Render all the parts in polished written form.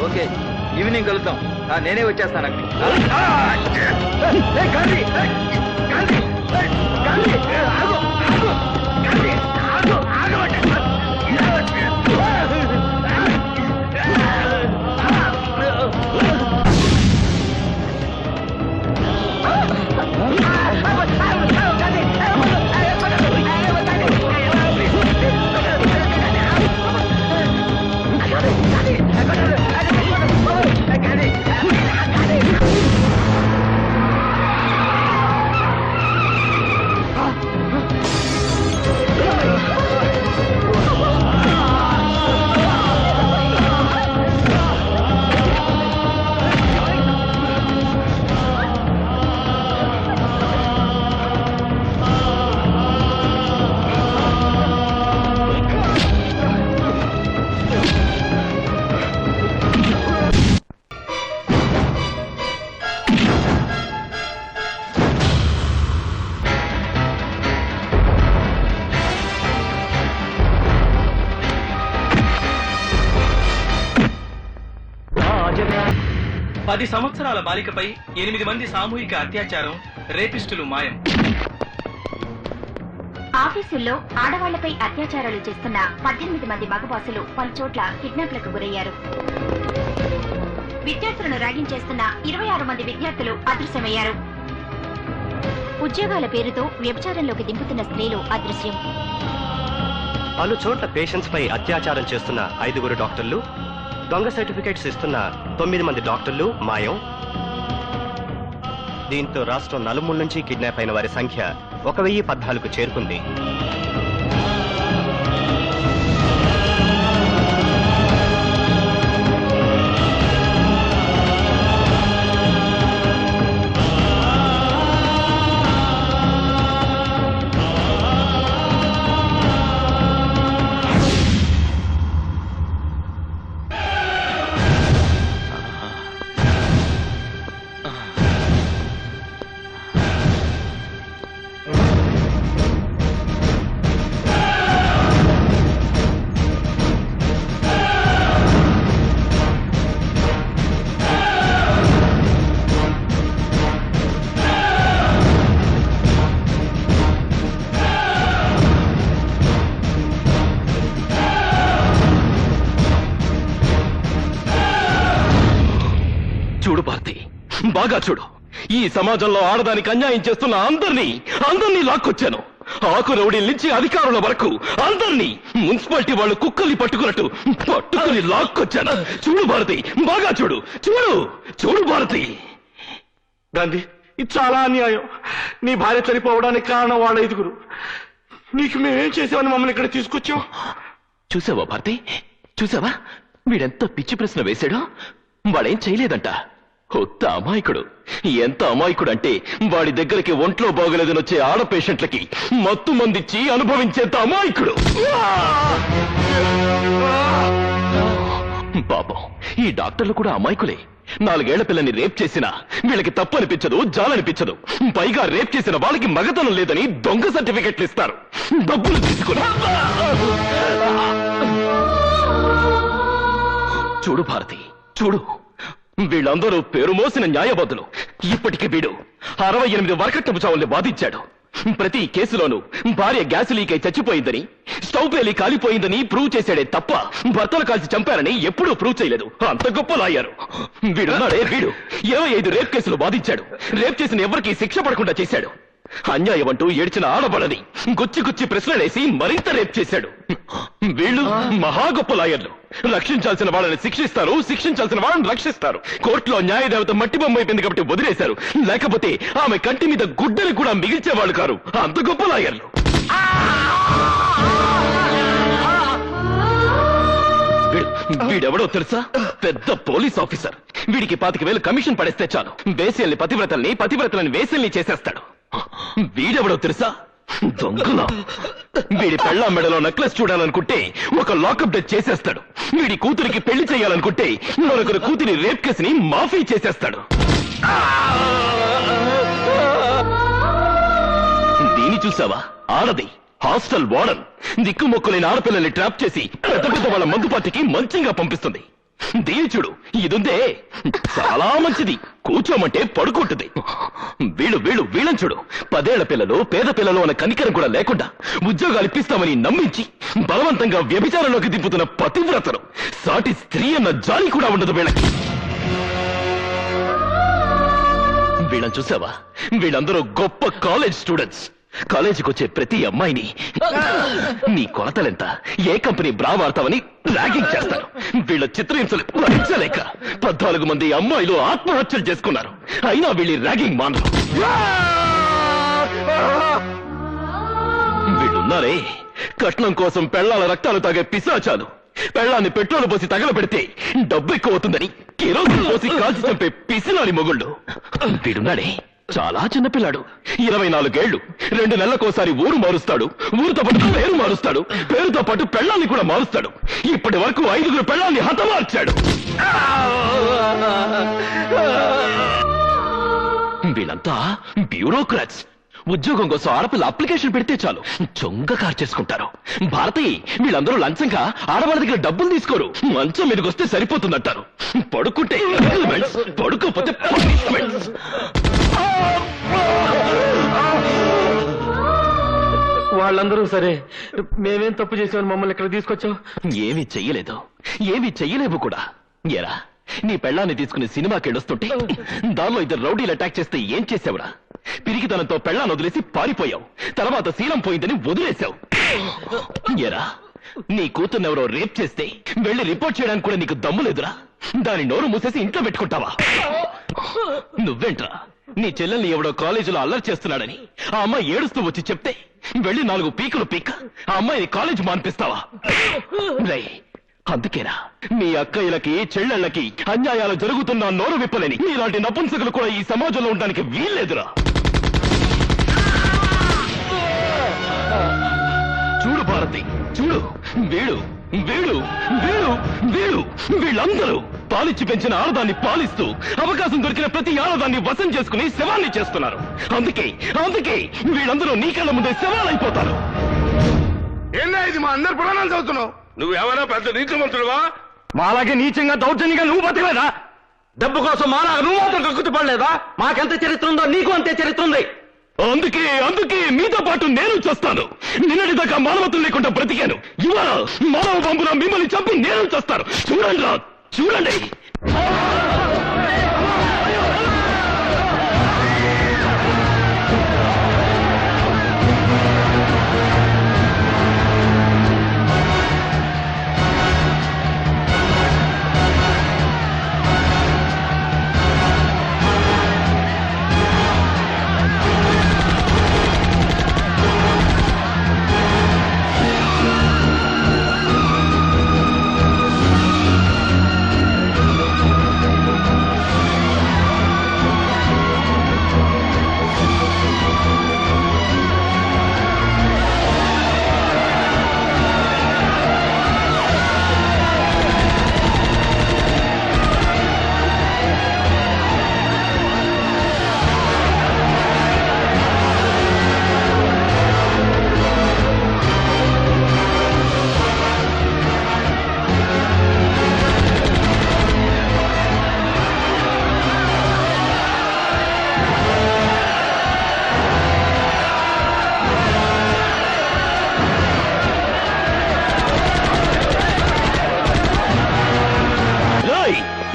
Okay, evening కలుద్దాం. నేనే వచ్చేస్తాను అక్కడికి. పది సంవత్సరాల బాలికపై 8 మంది సామూహిక అత్యాచారం, రేపిస్టులు మాయం. ఆఫీసుల్లో ఆడవాళ్లపై అత్యాచారాలు చేస్తున్న 18 మంది మగబాసులు పలుచోట్ల కిడ్నాప్లకు గురయ్యారు. విద్యార్థులను ర్యాగింగ్ చేస్తున్న 26 మంది విద్యార్థులు అదృశ్యమయ్యారు. ఉద్యోగాల పేరుతో వ్యభిచారంలోకి దింపుతున్న స్త్రీలు అదృశ్యం. పలు చోట్ల పేషెంట్స్ పై అత్యాచారం చేస్తున్న 5 డాక్టర్లు, దొంగ సర్టిఫికేట్స్ ఇస్తున్న 9 మంది డాక్టర్లు మాయం. దీంతో రాష్ట్రం నలుమూల నుంచి కిడ్నాప్ అయిన వారి సంఖ్య 1014కు చేరుకుంది. చూడు భారతి, బాగా చూడు. ఈ సమాజంలో ఆడదానికి అన్యాయం చేస్తున్న అందరినీ లాక్కొచ్చాను. ఆకు రౌడీల నుంచి అధికారుల వరకు అందరినీ మున్సిపాలిటీ వాళ్ళు కుక్కల్ని పట్టుకుని లాక్కొచ్చాను. చూడు భారతి, బాగా చూడు. చూడు భారతి. గాంధీ, ఇది చాలా అన్యాయం. నీ భార్య చనిపోవడానికి కారణం వాళ్ళ 5. నీకు మేమేం చేసామని మమ్మల్ని ఇక్కడ తీసుకొచ్చాం? చూసావా భారతి, చూసావా వీడెంత పిచ్చి ప్రశ్న వేశాడో? వాడేం చేయలేదంట. కొత్త అమాయకుడు. ఎంత అమాయకుడు అంటే వాడి దగ్గరికి ఒంట్లో బాగోలేదని వచ్చే ఆడ పేషెంట్లకి మత్తు మందిచ్చి అనుభవించేంత అమాయకుడు. పాపం, ఈ డాక్టర్లు కూడా అమాయకులే. 4 ఏళ్ల పిల్లని రేప్ చేసినా వీళ్ళకి తప్పు అనిపించదు, జాలనిపించదు. పైగా రేప్ చేసిన వాళ్ళకి మగతనం లేదని దొంగ సర్టిఫికెట్లు ఇస్తారు, డబ్బులు తీసుకుని. చూడు భారతి, చూడు. వీళ్ళందరూ పేరు మోసిన న్యాయవాదులు. ఇప్పటికి వీడు 68 వరకట్నపు చావుల్ని బాధించాడు. ప్రతి కేసులోనూ భార్య గ్యాస్ లీక్ అయి చచ్చిపోయిందని, స్టవ్ పేలి కాలిపోయిందని ప్రూవ్ చేశాడే తప్ప భర్తలు కాల్చి చంపారని ఎప్పుడూ ప్రూవ్ చేయలేదు. అంత గొప్ప లాయరు వీడున్నాడే. వీడు 25 రేప్ కేసులు బాధించాడు. రేప్ చేసిన ఎవరికీ శిక్ష పడకుండా చేశాడు. అన్యాయం అంటూ ఏడ్చిన ఆడబడని గుచ్చి ప్రశ్నలేసి మరింత రేప్ చేశాడు. వీళ్ళు మహా గొప్ప లాయర్లు. రక్షించాల్సిన వాళ్ళని శిక్షిస్తారు, శిక్షించాల్సిన వాళ్ళని రక్షిస్తారు. కోర్టులో న్యాయదేవత మట్టి బొమ్మ అయిపోయింది కాబట్టి వదిలేశారు. లేకపోతే ఆమె కంటి మీద గుడ్డలు కూడా మిగిల్చేవాళ్ళు కారు. అంత గొప్ప లాయర్లు. వీడెవడో తెలుసా? పెద్ద పోలీస్ ఆఫీసర్. వీడికి 25,000 కమిషన్ పడేస్తే చాలు వేశ్యల్ని పతివ్రతల్ని, పతివ్రతలని వేశ్యల్ని చేసేస్తాడు. వీడెవడో తెలుసా? దొంగలా వీడి పెళ్ళాం మెడలో నెక్లెస్ చూడాలనుకుంటే ఒక లాకప్ డెత్ చేసేస్తాడు. వీడి కూతురికి పెళ్లి చేయాలనుకుంటే మరొకరి కూతురి రేప్ కేసుని మాఫీ చేసేస్తాడు. దీని చూసావా? ఆడది హాస్టల్ వార్డన్ దిక్కుమొక్కులేని ఆడపిల్లల్ని ట్రాప్ చేసి పెద్ద పెద్ద వాళ్ళ మందు పార్టీకి మంచిగా పంపిస్తుంది. దీని చూడు, ఇదుందే చాలా మంచిది, కూర్చోమంటే పడుకుంటుంది. వీళ్ళని చూడు, 10 ఏళ్ల పిల్లలు పేద పిల్లలు అన్న కనికరం కూడా లేకుండా ఉద్యోగాలు ఇప్పిస్తామని నమ్మించి బలవంతంగా వ్యభిచారంలోకి దింపుతున్న పతివ్రతలు. సాటి స్త్రీ అన్న జాలి కూడా ఉండదు వీళ్ళకి. వీళ్ళని చూసావా? వీళ్ళందరూ గొప్ప కాలేజ్ స్టూడెంట్స్. కాలేజీకి వచ్చే ప్రతి అమ్మాయిని నీ కొలతలెంత, ఏ కంపెనీ బ్రా వాడతావని ర్యాగింగ్ చేస్తారు. వీళ్ళ చిత్రహింసలు భరించలేక 14 మంది అమ్మాయిలు ఆత్మహత్యలు చేసుకున్నారు. అయినా వీళ్ళ ర్యాగింగ్ మానరు. వీళ్ళున్నారే, కట్నం కోసం పెళ్లాల రక్తాలు తాగే పిశాచాలు. పెళ్లాన్ని పెట్రోల్ పోసి తగలబెడితే డబ్బు ఎక్కువ అవుతుందని కిరోసిన్ పోసి కాల్చి చంపే పిసినాలి మొగుళ్ళు. వీడున్నాడే, చాలా చిన్నపిల్లాడు, 24 ఏళ్లు. 2 నెలలకోసారి ఊరు మారుస్తాడు, ఊరితో పాటు పేరు మారుస్తాడు, పేరుతో పాటు పెళ్లాన్ని కూడా మారుస్తాడు. ఇప్పటి వరకు 5 పెళ్లాన్ని హతమార్చాడు. వీళ్ళంతా బ్యూరోక్రాట్స్. ఉద్యోగం కోసం ఆడపిల్ల అప్లికేషన్ పెడితే చాలు చొంగ కారు చేసుకుంటారు. భారతి, వీళ్ళందరూ లంచంగా ఆడవాళ్ళ దగ్గర డబ్బులు తీసుకోరు. మంచం మీదకొస్తే సరిపోతుందంటారు. పడుకుంటే పడుకోపోతే punishments. వాళ్ళందరూ సరే, మేమేం తప్పు చేసామని మమ్మల్ని ఇక్కడ తీసుకొచ్చావు? ఏమీ చెయ్యలేదు, ఏమీ చెయ్యలేవు కూడా. ఎరా, నీ పెళ్ళాన్ని తీసుకుని సినిమాకి వెళ్ళొస్తుంటే దానిలో 2 రౌడీలు అటాక్ చేస్తే ఏం చేసావురా? పిరికితనంతో పెళ్ళాన్ని వదిలేసి పారిపోయావు. తర్వాత శీలం పోయిందని వదిలేశావు. ఎరా, నీ కూతుర్నెవరో రేప్ చేస్తే వెళ్ళి రిపోర్ట్ చేయడానికి కూడా నీకు దమ్ము లేదురా? దాని నోరు మూసేసి ఇంట్లో పెట్టుకుంటావా? నువ్వేంట్రా, నీ చెల్లెల్ని ఎవడో కాలేజీలో అల్లరి చేస్తున్నాడని ఆ అమ్మాయి ఏడుస్తూ వచ్చి చెప్తే వెళ్ళి 4 పీకులు పీక్క ఆ అమ్మాయిని కాలేజ్ మాన్పిస్తావా? రై, అందుకేనా మీ అక్కయ్యలకి చెల్లెళ్ళకి అన్యాయాలు జరుగుతున్నా నోరు విప్పలేని మీలాంటి నపుంసకులు కూడా ఈ సమాజంలో ఉండడానికి వీల్లేదురా. చూడు భారతి, చూడు, వీడు వీడు వీడు వీడు వీళ్ళందరూ పాలిచ్చి పెంచిన ఆడదాన్ని పాలిస్తూ అవకాశం దొరికిన ప్రతి ఆడదాన్ని వశం చేసుకుని శవాన్ని చేస్తున్నారు. అందుకే వీళ్ళందరూ నీ కళ్ళ ముందే శవాలైపోతారు. ఏందా ఇది? మా అందరు పురాణాలు చదువుతున్నావు. నువ్వేమైనా పెద్ద నీతిమంతుడువా? మాలాగే నీచంగా దౌర్జన్యంగా నువ్వు బతకలేదా? డబ్బు కోసం మాలాగా నువ్వు మాత్రం కక్కుతు పడలేదా? మాకెంత చరిత్ర ఉందో నీకు అంతే చరిత్ర ఉంది. అందుకే మీతో పాటు నేను చేస్తాను. నిన్నటి దాకా మానవత్వం లేకుండా బ్రతికాను. ఇవాళ మానవ పంపున మిమ్మల్ని చంపి నేను చేస్తాను. చూడండి రా, చూడండి.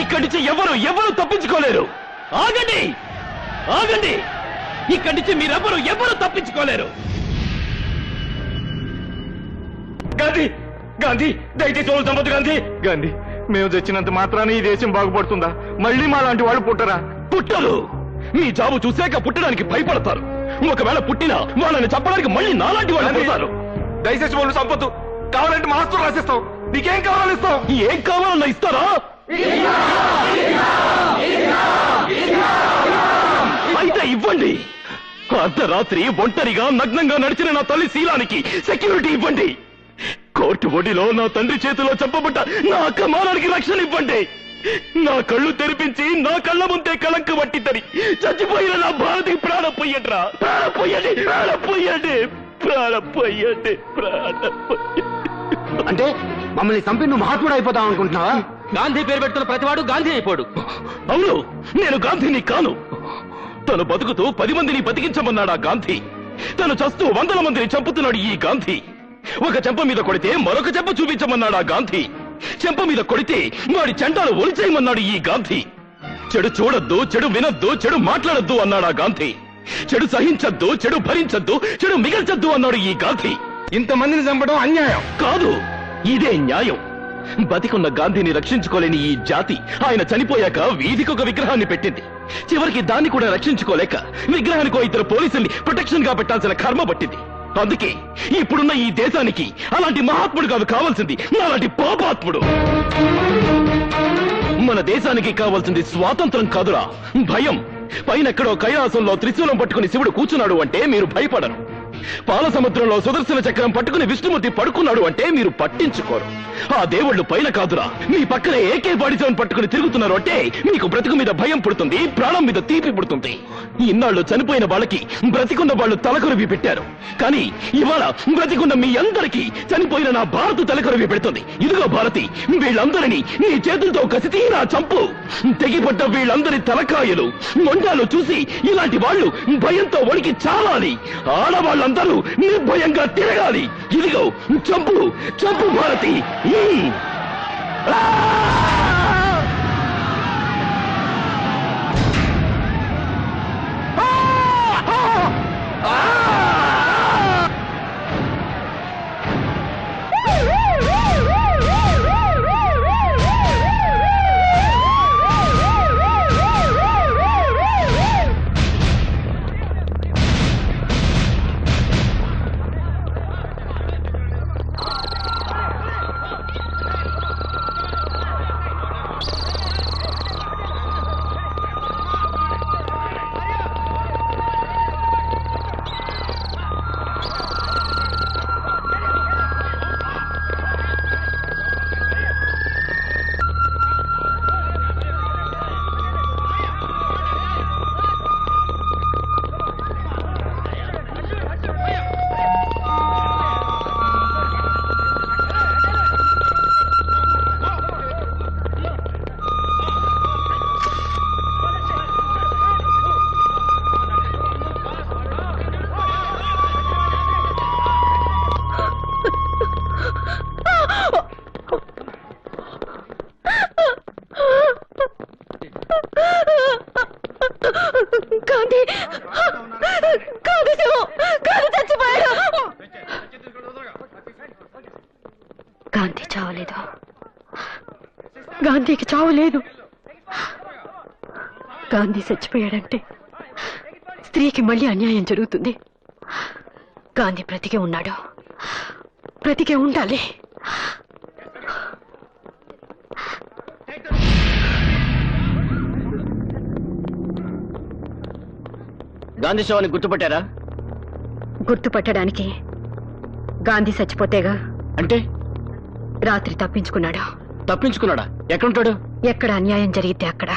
ఇక్కడి నుంచి ఎవరు తప్పించుకోలేరు. ఆగండి, ఇక్కడి నుంచి ఎవరు తప్పించుకోలేరు. గాంధీ, దయచేసి వాళ్ళు చంపదు. గాంధీ, మేము చచ్చినంత మాత్రాన్ని ఈ దేశం బాగుపడుతుందా? మళ్ళీ మా లాంటి వాళ్ళు పుట్టరు. మీ జాబు చూశాక పుట్టడానికి భయపడతారు. ఒకవేళ పుట్టినా వాళ్ళని చంపడానికి మళ్ళీ నాలాంటి వాళ్ళు పుడతారు. దయచేసి వాళ్ళు చంపొద్దు. కావాలంటే మాస్టర్ రాసిస్తాం. నీకేం కావాలని ఇస్తాం. ఏం కావాలన్నా ఇస్తారా? అయితే ఇవ్వండి. అర్ధరాత్రి ఒంటరిగా నగ్నంగా నడిచిన నా తల్లి శీలానికి సెక్యూరిటీ ఇవ్వండి. కోర్టు ఒడిలో నా తండ్రి చేతిలో చంపబడ్డ నా అక్క మానానికి రక్షణ ఇవ్వండి. నా కళ్ళు తెరిపించి నా కళ్ళ ముందే కళంక పట్టిద్దని చచ్చిపోయిన నా భారతికి ప్రాణం పొయ్యండిరా. ప్రాణం పొయ్యండి, ప్రాణం పొయ్యండి, ప్రాణం పొయ్యండి, ప్రాణం పొయ్యండి. అంటే మమ్మల్ని చంపి నువ్వు మహాత్ముడు అయిపోతావు అనుకుంటున్నావా? గాంధీ పేరు పెడుతున్న ప్రతివాడు గాంధీ అయిపోడు. అవును, నేను గాంధీని కాను. తను బతుకుతూ 10 మందిని బతికించమన్నాడా గాంధీ. తను చస్తూ 100 మందిని చంపుతున్నాడు ఈ గాంధీ. ఒక చెంప మీద కొడితే మరొక చెంప చూపించమన్నాడా గాంధీ. చెంప మీద కొడితే వాడి చెంటాలు ఒలిచేయమన్నాడు ఈ గాంధీ. చెడు చూడొద్దు, చెడు వినొద్దు, చెడు మాట్లాడొద్దు అన్నాడా గాంధీ. చెడు సహించొద్దు, చెడు భరించొద్దు, చెడు మిగల్చొద్దు అన్నాడు ఈ గాంధీ. ఇంతమందిని చంపడం అన్యాయం కాదు, ఇదే న్యాయం. బతికున్న గాంధీని రక్షించుకోలేని ఈ జాతి ఆయన చనిపోయాక వీధికొక విగ్రహాన్ని పెట్టింది. చివరికి దాన్ని కూడా రక్షించుకోలేక విగ్రహానికో 2 పోలీసుల్ని ప్రొటెక్షన్ గా పెట్టాల్సిన కర్మ పట్టింది. అందుకే ఇప్పుడున్న ఈ దేశానికి అలాంటి మహాత్ముడు కాదు కావాల్సింది, అలాంటి పాపాత్ముడు. మన దేశానికి కావాల్సింది స్వాతంత్రం కాదురా, భయం. పైనెక్కడో కైలాసంలో త్రిశూలం పట్టుకుని శివుడు కూర్చున్నాడు అంటే మీరు భయపడరు. పాల సముద్రంలో సుదర్శన చక్రం పట్టుకుని విష్ణుమూర్తి పడుకున్నాడు అంటే మీరు పట్టించుకోరు. ఆ దేవుళ్ళు పైన కాదురా, మీ పక్కనే ఏకే బాడీజోన్ పట్టుకుని తిరుగుతున్నారు అంటే మీకు బ్రతుకు మీద భయం పుడుతుంది, ప్రాణం మీద తీపి పుడుతుంది. ఇన్నాళ్ళు చనిపోయిన వాళ్ళకి బ్రతికున్న వాళ్ళు తలకొరివి పెట్టారు. కానీ ఇవాళ బ్రతికున్న మీ అందరికీ చనిపోయిన నా భారత్ తలకొరివి పెడుతుంది. ఇదిగో భారతి, వీళ్ళందరినీ నీ చేతులతో కసితీరా చంపు. తెగిపడ్డ వీళ్ళందరి తలకాయలు మొండాలు చూసి ఇలాంటి వాళ్ళు భయంతో వణికి చాలాలి. ఆడవాళ్ళందరూ నిర్భయంగా తిరగాలి. ఇదిగో చంపు, చంపు భారతి. గాంధీ చావలేదు, గాంధీకి చావలేదు. గాంధీ చచ్చిపోయాడంటే స్త్రీకి మళ్ళీ అన్యాయం జరుగుతుంది. గాంధీ బ్రతికే ఉన్నాడు, బ్రతికే ఉండాలి. గాంధీ శవాన్ని గుర్తుపట్టారా? గుర్తుపట్టడానికి గాంధీ చచ్చిపోతేగా. అంటే రాత్రి తప్పించుకున్నాడు. తప్పించుకున్నాడా? ఎక్కడుంటాడు? ఎక్కడ అన్యాయం జరిగితే అక్కడ.